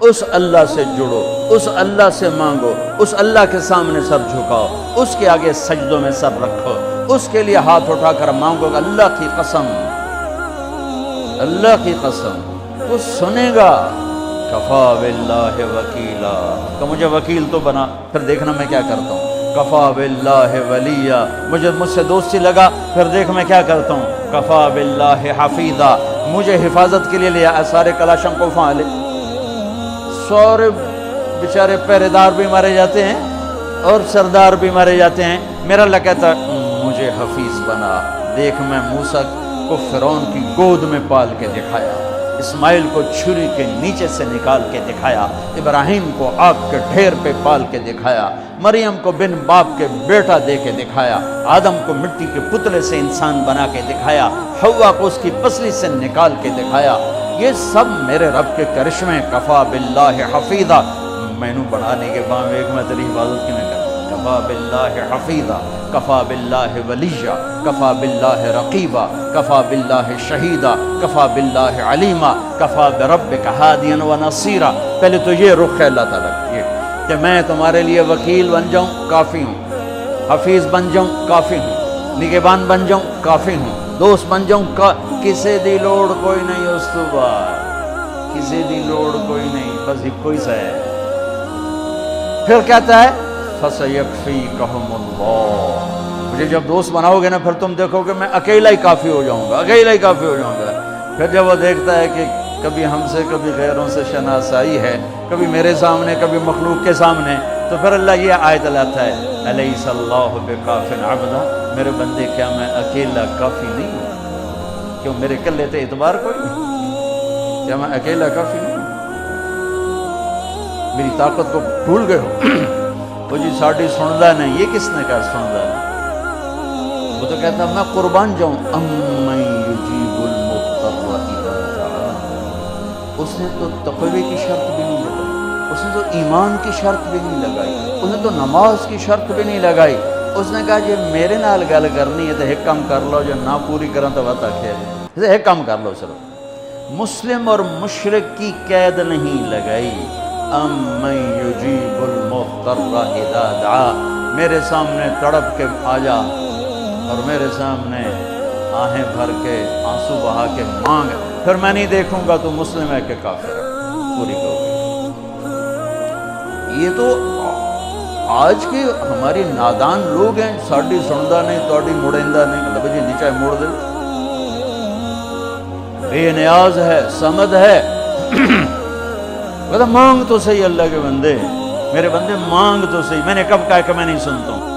اس اللہ سے جڑو، اس اللہ سے مانگو، اس اللہ کے سامنے سر جھکاؤ، اس کے آگے سجدوں میں سر رکھو، اس کے لیے ہاتھ اٹھا کر مانگو کہ اللہ کی قسم، اللہ کی قسم وہ سنے گا۔ کفا باللہ وکیلا، کہ مجھے وکیل تو بنا، پھر دیکھنا میں کیا کرتا ہوں۔ کفا باللہ ولیہ، مجھ سے دوستی لگا، پھر دیکھ میں کیا کرتا ہوں۔ کفا باللہ حفیظا، مجھے حفاظت کے لیے لیا سارے کلاشن کو فعالے، سورے بیچارے پہرے دار بھی مارے جاتے ہیں اور سردار بھی مارے جاتے ہیں، میرا اللہ کہتا مجھے حفیظ بنا۔ دیکھ میں موسیٰ کو فرعون کی گود میں پال کے دکھایا، اسماعیل کو چھری کے نیچے سے نکال کے دکھایا، ابراہیم کو آگ کے ڈھیر پہ پال کے دکھایا، مریم کو بن باپ کے بیٹا دے کے دکھایا، آدم کو مٹی کے پتلے سے انسان بنا کے دکھایا، حوا کو اس کی پسلی سے نکال کے دکھایا۔ یہ سب میرے رب کے کرشمے۔ کفا باللہ حفیظا، میں نو بڑھانے کے بعد ایک میں تیری حفاظت کی میں کرتا۔ کفا باللہ حفیظا، کفا باللہ ولیہ، کفا باللہ رقیبا، کفا باللہ شہیدا، کفا باللہ علیما، کفا بربک ہادیا و نصیرا۔ پہلے تو یہ رخ ہے اللہ تعالیٰ کی کہ میں تمہارے لیے وکیل بن جاؤں، کافی ہوں، حفیظ بن جاؤں، کافی ہوں، نگہبان بن جاؤں، کافی ہوں، دوست بن جاؤں، کسی دی لوڑ کوئی نہیں، اس تو بعد کسی دی لوڑ کوئی نہیں، بس ایک کوئی سا ہے۔ پھر کہتا ہے فَسَيَكْفِيكَهُمُ اللَّهُ، مجھے جب دوست بناؤ گے نا پھر تم دیکھو کہ میں اکیلا ہی کافی ہو جاؤں گا، اکیلا ہی کافی ہو جاؤں گا۔ پھر جب وہ دیکھتا ہے کہ کبھی ہم سے کبھی غیروں سے شناسائی ہے، کبھی میرے سامنے کبھی مخلوق کے سامنے، تو پھر اللہ یہ آیت لاتا ہے أَلَيْسَ اللَّهُ بِكَافٍ عَبْدًا، میرے بندے کیا میں اکیلا کافی نہیں ہوں؟ کیوں میرے کلے تے اعتبار کوئی نہیں؟ کیا میں اکیلا کافی نہیں ہوں؟ میری طاقت کو بھول گئے ہو؟ وہ جی ساڑھی سندا نہیں، یہ کس نے کہا سندا نہیں؟ وہ تو کہتا میں قربان جاؤں، أَمَّن يُجِيبُ الْمُضْطَرَّ إِذَا دَعَاهُ، اس نے تو تقوی کی شرط بھی نہیں لگائی، اس نے تو ایمان کی شرط بھی نہیں لگائی، اس نے تو نماز کی شرط بھی نہیں لگائی، اس نے کہا جی میرے نال گل کرنی ہے تو ایک کام کر لو، جو نہ پوری کریں تو بات آخر ایک کام کر لو۔ صرف مسلم اور مشرک کی قید نہیں لگائی، أَمَّن يُجِيبُ الْمُضْطَرَّ إِذَا دَعَاهُ، میرے سامنے تڑپ کے آ جا اور میرے سامنے آہیں بھر کے آنسو بہا کے مانگ، پھر میں نہیں دیکھوں گا تو مسلم ہے کہ کافر ہے، پوری کرو گی۔ یہ تو آج کے ہماری نادان لوگ ہیں، ساڑھی سندا نہیں، توڑی مڑیندہ نہیں، اللہ بجی نیچے موڑ دے، بے نیاز ہے، سمد ہے، کہتا مانگ تو صحیح اللہ کے بندے، میرے بندے مانگ تو صحیح۔ میں نے کب کہا کہ میں نہیں سنتا ہوں؟